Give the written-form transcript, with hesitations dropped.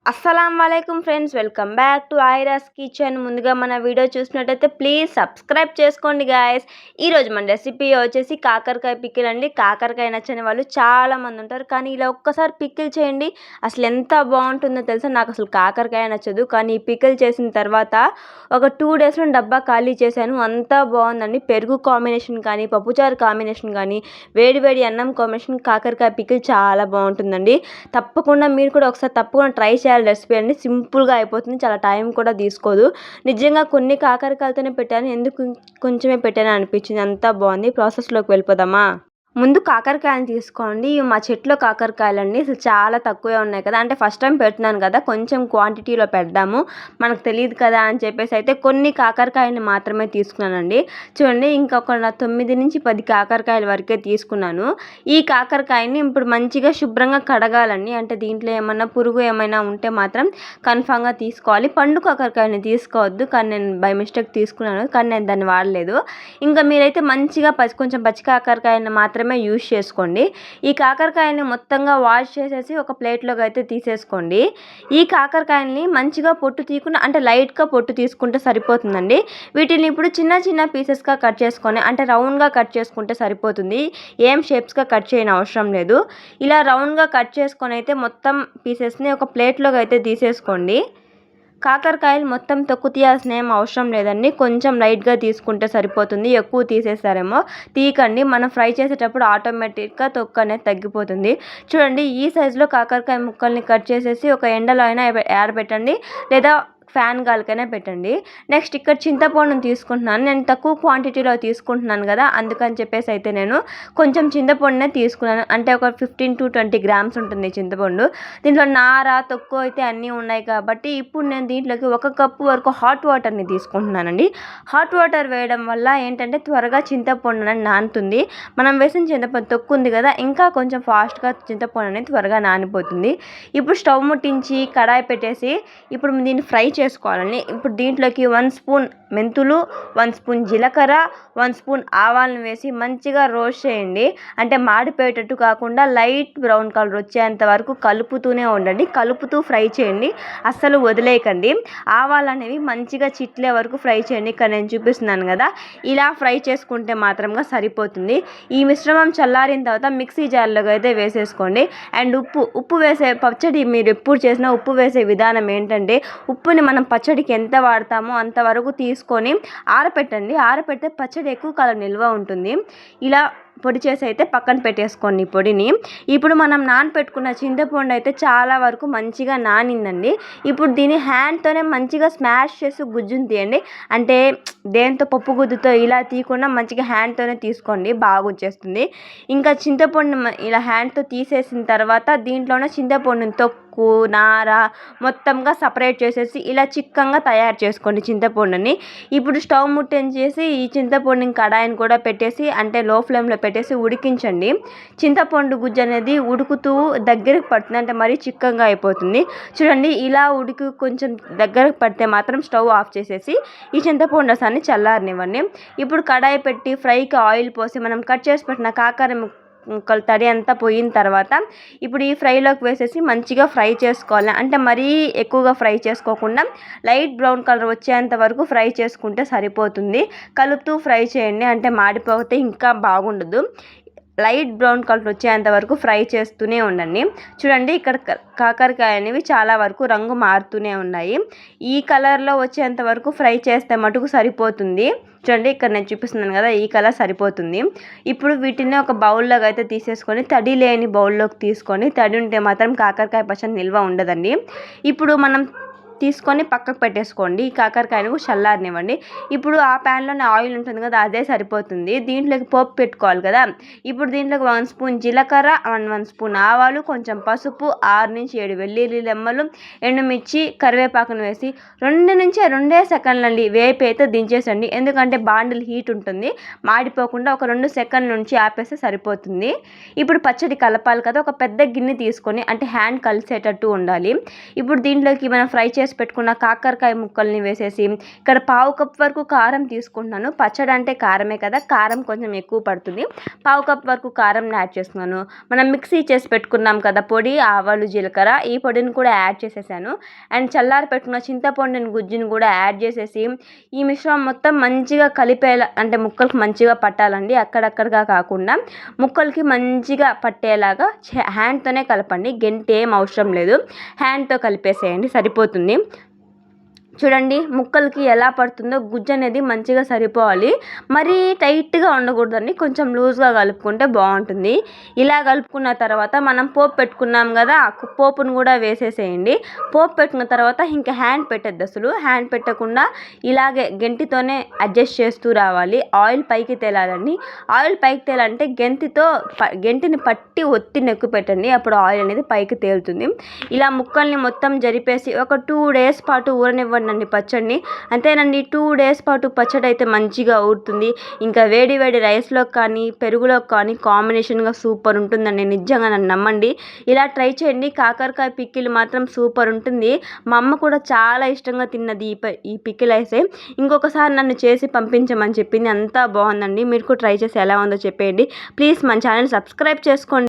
అస్సలాముఅలైకుం friends, welcome back to Aira's kitchen. ముందుగా మన video చూసినట్టయితే ప్లీజ్ సబ్స్క్రైబ్ చేసుకోండి గాయస్. ఈరోజు మన రెసిపీ వచ్చేసి కాకరకాయ పికిల్ అండి. కాకరకాయ నచ్చని వాళ్ళు చాలామంది ఉంటారు, కానీ ఇలా ఒక్కసారి పికిల్ చేయండి, అసలు ఎంత బాగుంటుందో తెలుసా. నాకు అసలు కాకరకాయ నచ్చదు, కానీ ఈ పికిల్ చేసిన తర్వాత ఒక 2 డేస్లో డబ్బా ఖాళీ చేశాను. అంతా బాగుందండి. పెరుగు కాంబినేషన్ కానీ, పప్పుచారు కాంబినేషన్ కానీ, వేడి వేడి అన్నం కాంబినేషన్ కాకరకాయ పికిల్ చాలా బాగుంటుందండి. తప్పకుండా మీరు కూడా ఒకసారి తప్పకుండా ట్రై చేయాలి. రెసిపీ అండి, సింపుల్గా అయిపోతుంది, చాలా టైం కూడా తీసుకోదు. నిజంగా కొన్ని కాకరకాయలతోనే పెట్టాను, ఎందుకు కొంచెమే పెట్టాను అనిపించింది. అంతా బాగుంది. ప్రాసెస్లోకి వెళ్ళిపోదామా? ముందు కాకరకాయలు తీసుకోండి. ఇవి మా చెట్లో కాకరకాయలండి. అసలు చాలా తక్కువే ఉన్నాయి కదా, అంటే ఫస్ట్ టైం పెడుతున్నాను కదా, కొంచెం క్వాంటిటీలో పెడదాము, మనకు తెలియదు కదా అని చెప్పేసి అయితే కొన్ని కాకరకాయని మాత్రమే తీసుకున్నానండి. చూడండి, ఇంకొక 9 నుంచి 10 కాకరకాయల వరకే తీసుకున్నాను. ఈ కాకరకాయని ఇప్పుడు మంచిగా శుభ్రంగా కడగాలండి. అంటే దీంట్లో ఏమన్నా పురుగు ఏమైనా ఉంటే మాత్రం కన్ఫామ్గా తీసుకోవాలి. పండు కాకరకాయని తీసుకోవద్దు, కానీ నేను బై మిస్టేక్ తీసుకున్నాను, కానీ నేను దాన్ని వాడలేదు. ఇంకా మీరైతే మంచిగా కొంచెం పచ్చి కాకరకాయని మాత్రమే యూజ్ చేసుకోండి. ఈ కాకరకాయని మొత్తంగా వాష్ చేసేసి ఒక ప్లేట్లోకి అయితే తీసేసుకోండి. ఈ కాకరకాయని మంచిగా పొట్టు తీయకుండా, అంటే లైట్గా పొట్టు తీసుకుంటే సరిపోతుందండి. వీటిని ఇప్పుడు చిన్న చిన్న పీసెస్గా కట్ చేసుకొని, అంటే రౌండ్గా కట్ చేసుకుంటే సరిపోతుంది. ఏం షేప్స్గా కట్ చేయని అవసరం లేదు. ఇలా రౌండ్గా కట్ చేసుకొని అయితే మొత్తం పీసెస్ని ఒక ప్లేట్లోకి అయితే తీసేసుకోండి. కాకరకాయలు మొత్తం తొక్కు తీయాల్సిన ఏం అవసరం లేదండి, కొంచెం లైట్గా తీసుకుంటే సరిపోతుంది. ఎక్కువ తీసేస్తారేమో, తీయకండి. మనం ఫ్రై చేసేటప్పుడు ఆటోమేటిక్గా తొక్కు అనేది తగ్గిపోతుంది. చూడండి, ఈ సైజులో కాకరకాయ ముక్కల్ని కట్ చేసేసి ఒక ఎండలో అయినా ఆరబెట్టండి, లేదా ఫ్యాన్ గాలికైనా పెట్టండి. నెక్స్ట్ ఇక్కడ చింతపండుని తీసుకుంటున్నాను. నేను తక్కువ క్వాంటిటీలో తీసుకుంటున్నాను కదా, అందుకని చెప్పేసి అయితే నేను కొంచెం చింతపండునే తీసుకున్నాను. అంటే ఒక 15 to 20 గ్రామ్స్ ఉంటుంది చింతపండు. దీంట్లో నార తొక్కు అయితే అన్నీ ఉన్నాయి కాబట్టి ఇప్పుడు నేను దీంట్లోకి 1 కప్పు వరకు హాట్ వాటర్ని తీసుకుంటున్నానండి. హాట్ వాటర్ వేయడం వల్ల ఏంటంటే త్వరగా చింతపండు అనేది నానుతుంది. మనం వేసిన చింతపండు తొక్కు ఉంది కదా, ఇంకా కొంచెం ఫాస్ట్గా చింతపండు అనేది త్వరగా నానిపోతుంది. ఇప్పుడు స్టవ్ ముట్టించి కడాయి పెట్టేసి ఇప్పుడు దీన్ని ఫ్రై చేసుకోవాలండి. ఇప్పుడు దీంట్లోకి 1 స్పూన్ మెంతులు, 1 స్పూన్ జీలకర్ర, 1 స్పూన్ ఆవాలను వేసి మంచిగా రోస్ట్ చేయండి. అంటే మాడిపోయేటట్టు కాకుండా లైట్ బ్రౌన్ కలర్ వచ్చేంత వరకు కలుపుతూనే ఉండండి. కలుపుతూ ఫ్రై చేయండి, అస్సలు వదిలేయకండి. ఆవాలు అనేవి మంచిగా చిట్లే వరకు ఫ్రై చేయండి. ఇక్కడ నేను చూపిస్తున్నాను కదా, ఇలా ఫ్రై చేసుకుంటే మాత్రంగా సరిపోతుంది. ఈ మిశ్రమం చల్లారిన తర్వాత మిక్సీ జార్లోకి అయితే వేసేసుకోండి. అండ్ ఉప్పు వేసే పచ్చడి మీరు ఎప్పుడు చేసినా ఉప్పు వేసే విధానం ఏంటంటే, ఉప్పుని మనం పచ్చడికి ఎంత వాడతామో అంతవరకు తీసుకొని ఆరపెట్టండి. ఆరపెడితే పచ్చడి ఎక్కువ కాలం నిల్వ ఉంటుంది. ఇలా పొడి చేసి అయితే పక్కన పెట్టేసుకోండి పొడిని. ఇప్పుడు మనం నానపెట్టుకున్న చింతపండు అయితే చాలా వరకు మంచిగా నానిందండి. ఇప్పుడు దీన్ని హ్యాండ్తోనే మంచిగా స్మాష్ చేసి గుజ్జుని తీయండి. అంటే దేంతో పప్పు గుద్దుతో ఇలా తీయకుండా మంచిగా హ్యాండ్తోనే తీసుకోండి, బాగా వచ్చేస్తుంది. ఇంకా చింతపండు ఇలా హ్యాండ్తో తీసేసిన తర్వాత దీంట్లోనే చింతపండుని తొక్కు, నార మొత్తంగా సపరేట్ చేసేసి ఇలా చిక్కంగా తయారు చేసుకోండి చింతపండుని. ఇప్పుడు స్టవ్ ముట్టించేసి ఈ చింతపండుని కడాయిని కూడా పెట్టేసి, అంటే లో ఫ్లేమ్లో పెట్టేసి ఉడికించండి. చింతపండు గుజ్జు అనేది ఉడుకుతూ దగ్గరకు పడుతుంది, అంటే మరీ చిక్కగా అయిపోతుంది. చూడండి, ఇలా ఉడికి కొంచెం దగ్గరకు పడితే మాత్రం స్టవ్ ఆఫ్ చేసేసి ఈ చింతపండు రసాన్ని చల్లారనివ్వండి. ఇప్పుడు కడాయి పెట్టి ఫ్రైకి ఆయిల్ పోసి మనం కట్ చేసి పెట్టిన కాకర ముక్కలు తడి అంతా పోయిన తర్వాత ఇప్పుడు ఈ ఫ్రైలోకి వేసేసి మంచిగా ఫ్రై చేసుకోవాలి. అంటే మరీ ఎక్కువగా ఫ్రై చేసుకోకుండా లైట్ బ్రౌన్ కలర్ వచ్చేంత వరకు ఫ్రై చేసుకుంటే సరిపోతుంది. కలుపుతూ ఫ్రై చేయండి, అంటే మాడిపోతే ఇంకా బాగుండదు. లైట్ బ్రౌన్ కలర్ వచ్చేంత వరకు ఫ్రై చేస్తూనే ఉండండి. చూడండి, ఇక్కడ కాకరకాయ అనేవి చాలా వరకు రంగు మారుతూనే ఉన్నాయి. ఈ కలర్లో వచ్చేంత వరకు ఫ్రై చేస్తే మటుకు సరిపోతుంది. చూడండి, ఇక్కడ నేను చూపిస్తున్నాను కదా, ఈ కలర్ సరిపోతుంది. ఇప్పుడు వీటిని ఒక బౌల్లోకి అయితే తీసేసుకొని, తడి లేని బౌల్లోకి తీసుకొని, తడి ఉంటే మాత్రం కాకరకాయ పచ్చడి నిల్వ ఉండదండి. ఇప్పుడు మనం తీసుకొని పక్కకు పెట్టేసుకోండి. ఈ కాకరకాయను చల్లారనివ్వండి. ఇప్పుడు ఆ ప్యాన్లోనే ఆయిల్ ఉంటుంది కదా, అదే సరిపోతుంది. దీంట్లోకి పోపు పెట్టుకోవాలి కదా. ఇప్పుడు దీంట్లోకి 1 స్పూన్ జీలకర్ర, 1 స్పూన్ ఆవాలు, కొంచెం పసుపు, 6 నుంచి 7 వెల్లుల్లి రెమ్మలు, ఎండుమిర్చి, కరివేపాకును వేసి 2 నుంచి 2 సెకండ్లండి వేపి అయితే దించేసండి. ఎందుకంటే బాండిల్ హీట్ ఉంటుంది, మాడిపోకుండా ఒక 2 సెకండ్ల నుంచి ఆపేస్తే సరిపోతుంది. ఇప్పుడు పచ్చడి కలపాలి కదా, ఒక పెద్ద గిన్నె తీసుకొని, అంటే హ్యాండ్ కలిసేటట్టు ఉండాలి. ఇప్పుడు దీంట్లోకి మనం ఫ్రై చేసి చేసి పెట్టుకున్న కాకరకాయ ముక్కల్ని వేసేసి ఇక్కడ పావు కప్ వరకు కారం తీసుకుంటున్నాను. పచ్చడి అంటే కారమే కదా, కారం కొంచెం ఎక్కువ పడుతుంది. పావు కప్ వరకు కారం యాడ్ చేస్తున్నాను. మనం మిక్సీ చేసి పెట్టుకున్నాం కదా పొడి, ఆవాలు జీలకర్ర, ఈ పొడిని కూడా యాడ్ చేసేసాను. అండ్ చల్లారి పెట్టుకున్న చింతపండుని గుజ్జుని కూడా యాడ్ చేసేసి ఈ మిశ్రమం మొత్తం మంచిగా కలిపేలా, అంటే ముక్కలకు మంచిగా పట్టాలండి, అక్కడక్కడగా కాకుండా ముక్కలకి మంచిగా పట్టేలాగా హ్యాండ్తోనే కలపండి. గెంటి ఏం అవసరం లేదు, హ్యాండ్తో కలిపేసేయండి సరిపోతుంది. చూడండి ముక్కలకి ఎలా పడుతుందో, గుజ్జు అనేది మంచిగా సరిపోవాలి. మరీ టైట్గా ఉండకూడదండి, కొంచెం లూజ్గా కలుపుకుంటే బాగుంటుంది. ఇలా కలుపుకున్న తర్వాత మనం పోపు పెట్టుకున్నాం కదా, పోపును కూడా వేసేసేయండి. పోపు పెట్టుకున్న తర్వాత ఇంకా హ్యాండ్ పెట్టద్దు, అసలు హ్యాండ్ పెట్టకుండా ఇలాగే గెంటితోనే అడ్జస్ట్ చేస్తూ రావాలి. ఆయిల్ పైకి తేలాలండి. ఆయిల్ పైకి తేలాలంటే గెంటిని పట్టి ఒత్తి నెక్కు పెట్టండి, అప్పుడు ఆయిల్ అనేది పైకి తేలుతుంది. ఇలా ముక్కల్ని మొత్తం జరిపేసి ఒక 2 days పాటు ఊరనివ్వండి పచ్చడిని. అంతేనండి, 2 days పాటు పచ్చడి అయితే మంచిగా ఊరుతుంది. ఇంకా వేడి వేడి రైస్లో కానీ పెరుగులో కానీ కాంబినేషన్గా సూపర్ ఉంటుందండి, నిజంగా నన్ను నమ్మండి. ఇలా ట్రై చేయండి. కాకరకాయ పికిల్ మాత్రం సూపర్ ఉంటుంది. మా అమ్మ కూడా చాలా ఇష్టంగా తిన్నది ఈ పికిల్ అయితే. ఇంకొకసారి నన్ను చేసి పంపించమని చెప్పింది, అంతా బాగుందండి. మీరు కూడా ట్రై చేసి ఎలా ఉందో చెప్పేయండి. ప్లీజ్ మన ఛానల్ సబ్స్క్రైబ్ చేసుకోండి.